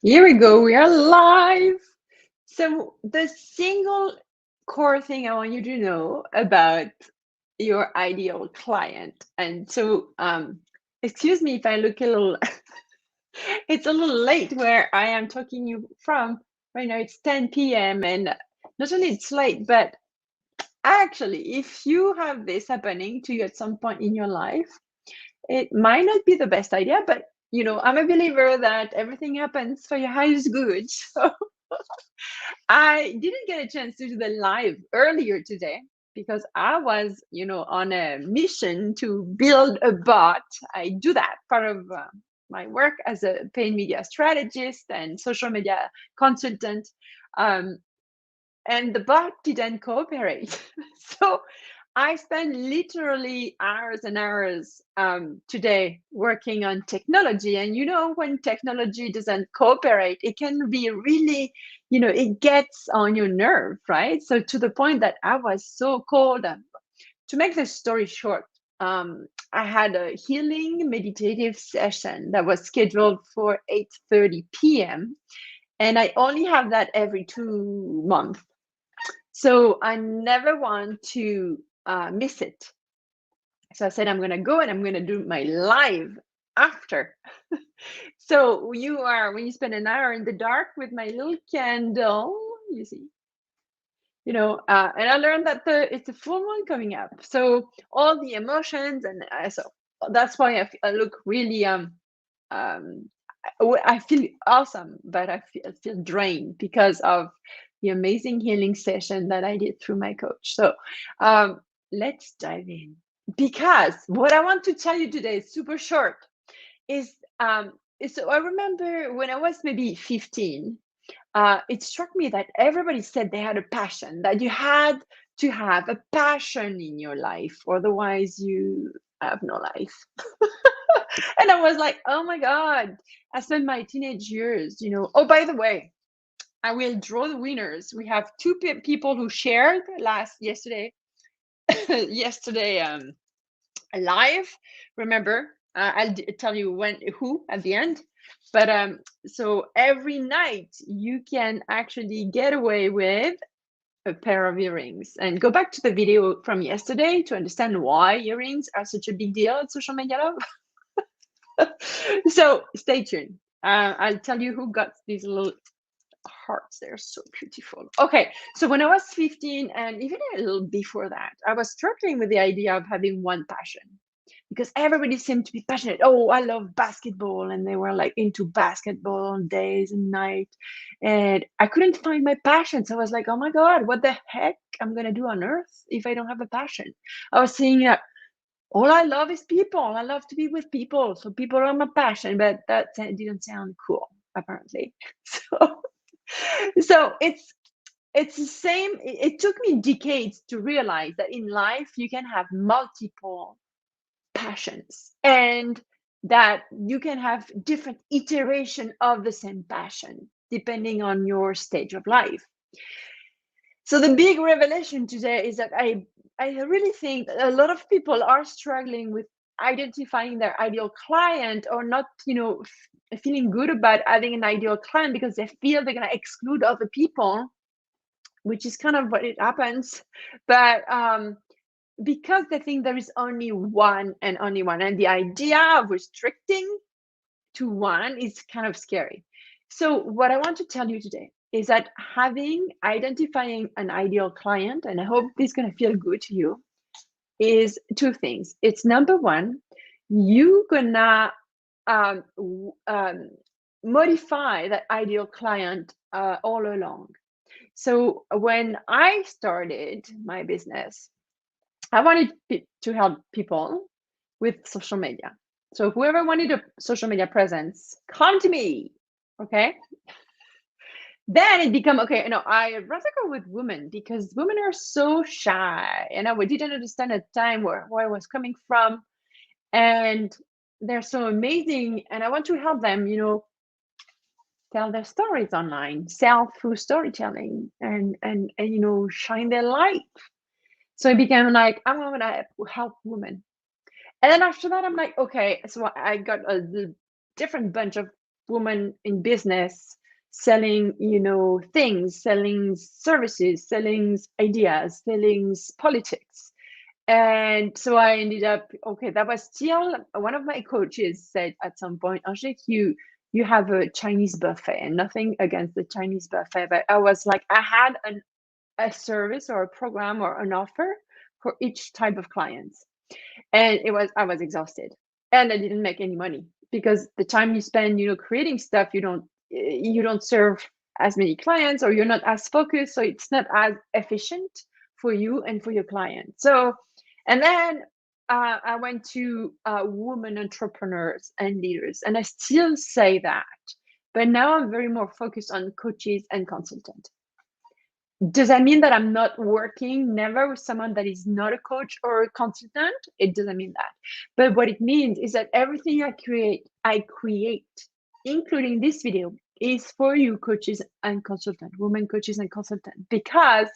Here we go. We are live. So, the single core thing I want you to know about your ideal client. And so, excuse me if I look a little, it's a little late where I am talking you from. Right now, it's 10 p.m. And not only it's late, but actually, if you have this happening to you at some point in your life, it might not be the best idea, but I'm a believer that everything happens for your highest good. So I didn't get a chance to do the live earlier today because I was, on a mission to build a bot. I do that part of my work as a paid media strategist and social media consultant. Um, and the bot didn't cooperate. So I spent literally hours and hours today working on technology. And when technology doesn't cooperate, it can be really, it gets on your nerve, right? So to the point that I was so cold. To make the story short, I had a healing meditative session that was scheduled for 8:30 p.m. And I only have that every 2 months. So I never want to miss it. So I said, I'm going to go and I'm going to do my live after. So when you spend an hour in the dark with my little candle, you see, and I learned that it's a full moon coming up. So all the emotions, and so that's why I look really, I feel awesome, but I feel drained because of the amazing healing session that I did through my coach. So let's dive in. Because what I want to tell you today is super short. So I remember when I was maybe 15, it struck me that everybody said they had a passion, that you had to have a passion in your life, otherwise you have no life. And I was like, oh my God, I spent my teenage years, Oh, by the way, I will draw the winners. We have two people who shared yesterday, yesterday live. Remember, I'll tell you who at the end. But so every night you can actually get away with a pair of earrings, and go back to the video from yesterday to understand why earrings are such a big deal at Social Media Love. So stay tuned. I'll tell you who got these little hearts. They're so beautiful. Okay, so when I was 15, and even a little before that, I was struggling with the idea of having one passion, because everybody seemed to be passionate. Oh, I love basketball, and they were like into basketball days and night, and I couldn't find my passion. So I was like, oh my God, what the heck I'm gonna do on earth if I don't have a passion? I was saying that all I love is people. I love to be with people, so people are my passion, but that didn't sound cool apparently. So so it's the same. It took me decades to realize that in life you can have multiple passions, and that you can have different iteration of the same passion depending on your stage of life. So the big revelation today is that I really think that a lot of people are struggling with identifying their ideal client, or not, feeling good about having an ideal client because they feel they're going to exclude other people, which is kind of what it happens. But because they think there is only one and only one, and the idea of restricting to one is kind of scary. So what I want to tell you today is that identifying an ideal client, and I hope this is going to feel good to you, is two things. It's number one, you gonna um, modify that ideal client all along. So when I started my business, I wanted to help people with social media. So whoever wanted a social media presence, come to me. Okay. Then it become okay. I'd rather go with women because women are so shy, and we didn't understand at the time where I was coming from, and they're so amazing, and I want to help them, tell their stories online, sell through storytelling, and shine their light. So it became like, I'm gonna help women. And then after that, I'm like, okay, so I got a different bunch of woman in business selling, things, selling services, selling ideas, selling politics. And so I ended up, okay, that was still one of my coaches said at some point, Angelique, you have a Chinese buffet, and nothing against the Chinese buffet, but I was like, I had a service or a program or an offer for each type of clients. And I was exhausted, and I didn't make any money because the time you spend, creating stuff, you don't serve as many clients, or you're not as focused, so it's not as efficient for you and for your client. So, and then I went to women entrepreneurs and leaders, and I still say that, but now I'm very more focused on coaches and consultants. Does that mean that I'm not working never with someone that is not a coach or a consultant? It doesn't mean that. But what it means is that everything I create, including this video, is for you coaches and consultant, women coaches and consultant. Because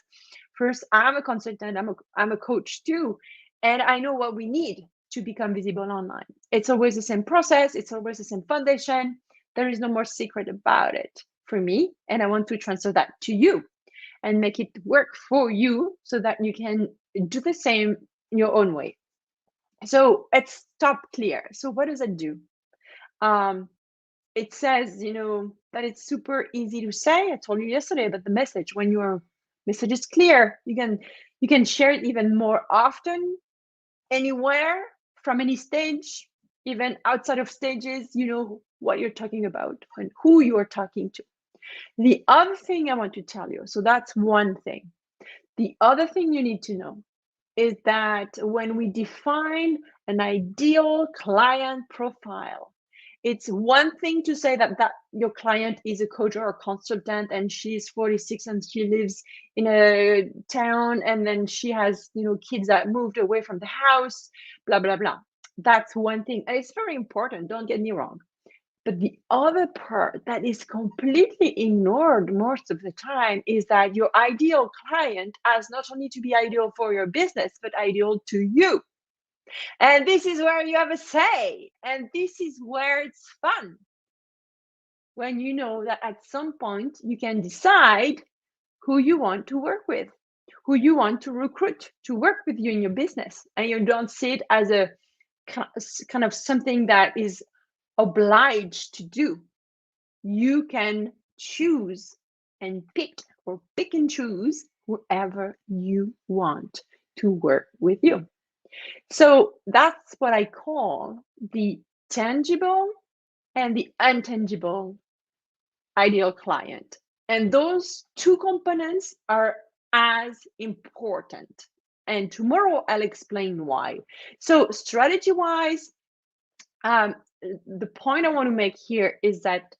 first, I'm a consultant, I'm a coach too, and I know what we need to become visible online. It's always the same process, it's always the same foundation. There is no more secret about it for me, and I want to transfer that to you and make it work for you so that you can do the same in your own way. So let's stop clear. So what does it do? It says, that it's super easy to say. I told you yesterday about the message. When your message is clear, you can share it even more often, anywhere, from any stage, even outside of stages. You know what you're talking about and who you are talking to. The other thing I want to tell you, so that's one thing. The other thing you need to know is that when we define an ideal client profile, it's one thing to say that your client is a coach or a consultant and she's 46 and she lives in a town, and then she has, kids that moved away from the house, blah, blah, blah. That's one thing. And it's very important, don't get me wrong. But the other part that is completely ignored most of the time is that your ideal client has not only to be ideal for your business, but ideal to you. And this is where you have a say. And this is where it's fun. When you know that at some point you can decide who you want to work with, who you want to recruit to work with you in your business. And you don't see it as a kind of something that is obliged to do. You can choose and pick and choose whoever you want to work with you. So that's what I call the tangible and the intangible ideal client. And those two components are as important. And tomorrow I'll explain why. So strategy-wise, the point I want to make here is that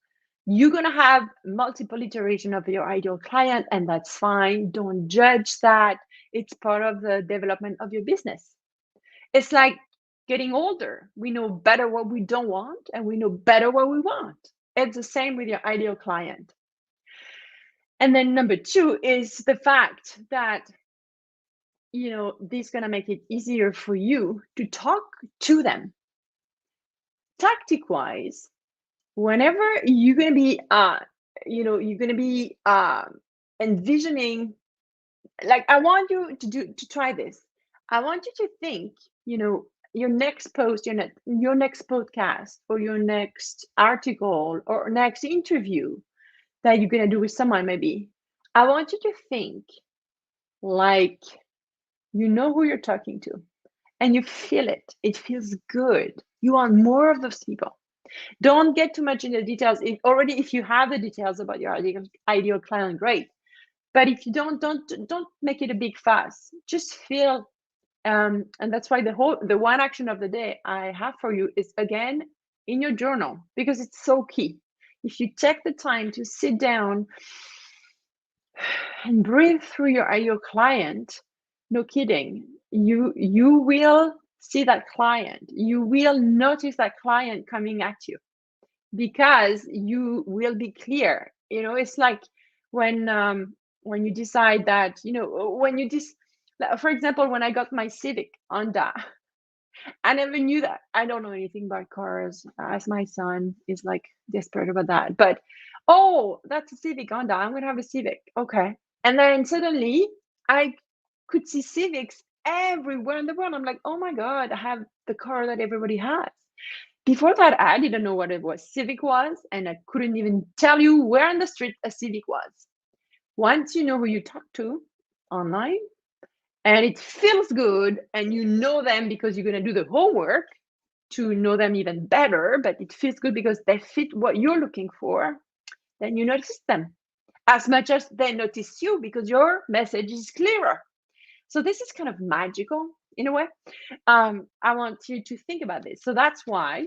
you're going to have multiple iterations of your ideal client, and that's fine. Don't judge that. It's part of the development of your business. It's like getting older. We know better what we don't want, and we know better what we want. It's the same with your ideal client. And then number two is the fact that, this is going to make it easier for you to talk to them. Tactic wise, whenever you're going to be envisioning, like, I want you to try this. I want you to think, your next post, your next podcast, or your next article, or next interview that you're going to do with someone. Maybe I want you to think like you know who you're talking to, and you feel it. It feels good. You want more of those people. Don't get too much in the details. If you have the details about your ideal client, great. But if you don't make it a big fuss. Just feel, and that's why the one action of the day I have for you is, again, in your journal, because it's so key. If you take the time to sit down and breathe through your ideal client, no kidding, you will see that client. You will notice that client coming at you, because you will be clear. It's like when you decide that, for example, when I got my Civic Honda, I never knew that. I don't know anything about cars, as my son is like desperate about that. But oh, that's a Civic Honda. I'm gonna have a Civic. Okay. And then suddenly I could see Civics everywhere in the world. I'm like, oh my God, I have the car that everybody has. Before that, I didn't know what it was Civic was, and I couldn't even tell you where in the street a Civic was. Once you know who you talk to online, and it feels good, and you know them because you're going to do the homework to know them even better, but it feels good because they fit what you're looking for, then you notice them as much as they notice you because your message is clearer. So this is kind of magical in a way. I want you to think about this. So that's why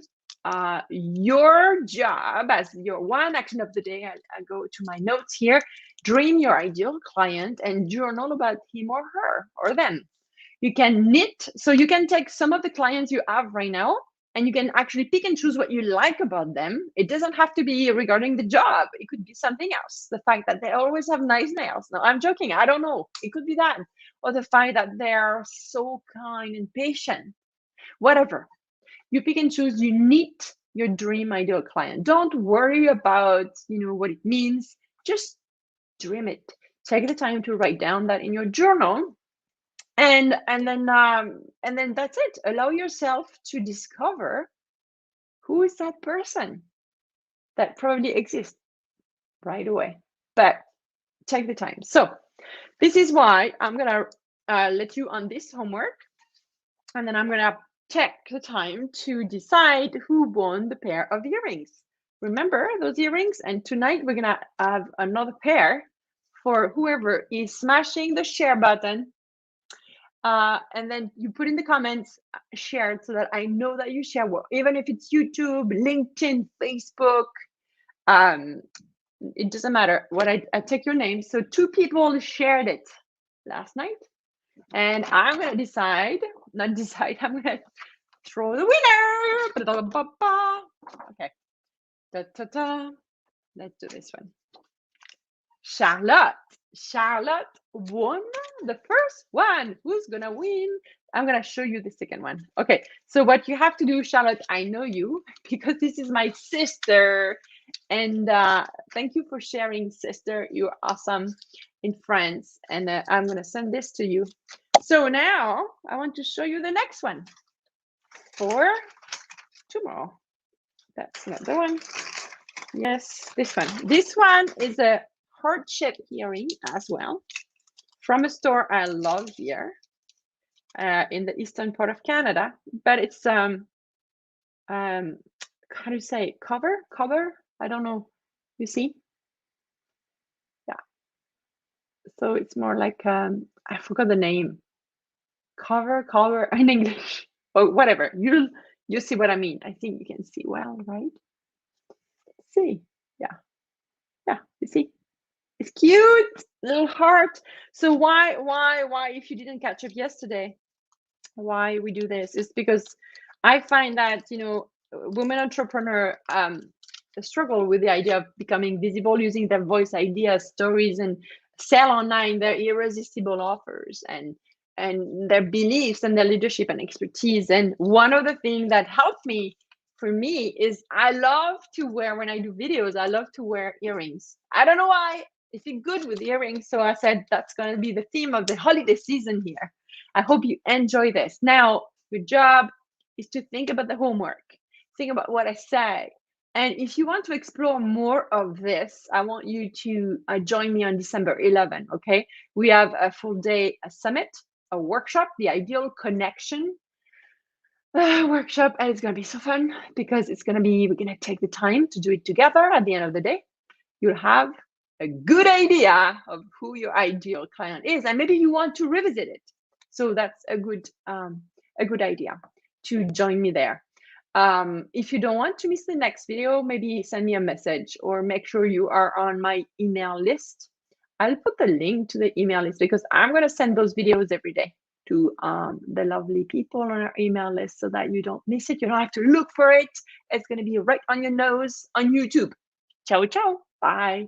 your job as your one action of the day, I go to my notes here, dream your ideal client and journal about him or her or them. You can knit, so you can take some of the clients you have right now and you can actually pick and choose what you like about them. It doesn't have to be regarding the job. It could be something else. The fact that they always have nice nails. No, I'm joking. I don't know. It could be that. Or the fact that they're so kind and patient. Whatever. You pick and choose, you knit your dream ideal client. Don't worry about, what it means. Just dream it. Take the time to write down that in your journal and then that's it. Allow yourself to discover who is that person that probably exists right away, but take the time. So this is why I'm gonna let you on this homework, and then I'm gonna take the time to decide who won the pair of earrings. Remember those earrings? And tonight we're gonna have another pair for whoever is smashing the share button. And then you put in the comments, share it so that I know that you share, even if it's YouTube, LinkedIn, Facebook, it doesn't matter. What I take your name. So 2 people shared it last night, and I'm gonna not decide, I'm gonna throw the winner. Okay, da-da-da. Let's do this one. Charlotte won the first one. Who's gonna win? I'm gonna show you the second one. Okay, so what you have to do, Charlotte, I know you because this is my sister, and thank you for sharing, sister. You're awesome in France, and I'm gonna send this to you. So now I want to show you the next one for tomorrow. That's not the one. Yes, this one. This one is a heart-shaped earring as well, from a store I love here in the eastern part of Canada. But it's how do you say, cover? I don't know. You see? Yeah. So it's more like I forgot the name. Cover in English. Oh, whatever. You see what I mean. I think you can see well, right? Let's see. Yeah. You see? It's cute, little heart. So why, if you didn't catch up yesterday, why we do this is because I find that, women entrepreneur struggle with the idea of becoming visible, using their voice, ideas, stories, and sell online their irresistible offers and their beliefs and their leadership and expertise. And one of the things that helped me for me is I love to wear, when I do videos, I love to wear earrings. I don't know why. I feel good with earrings. So I said that's going to be the theme of the holiday season here. I hope you enjoy this. Now, your job is to think about the homework, think about what I say. And if you want to explore more of this, I want you to join me on December 11, okay? We have a full day summit, a workshop, the ideal connection workshop, and it's going to be so fun because we're going to take the time to do it together. At the end of the day, you'll have a good idea of who your ideal client is, and maybe you want to revisit it. So that's a good idea to join me there. If you don't want to miss the next video, maybe send me a message or make sure you are on my email list. I'll put the link to the email list because I'm going to send those videos every day to the lovely people on our email list so that you don't miss it. You don't have to look for it. It's going to be right on your nose on YouTube. Ciao, ciao. Bye.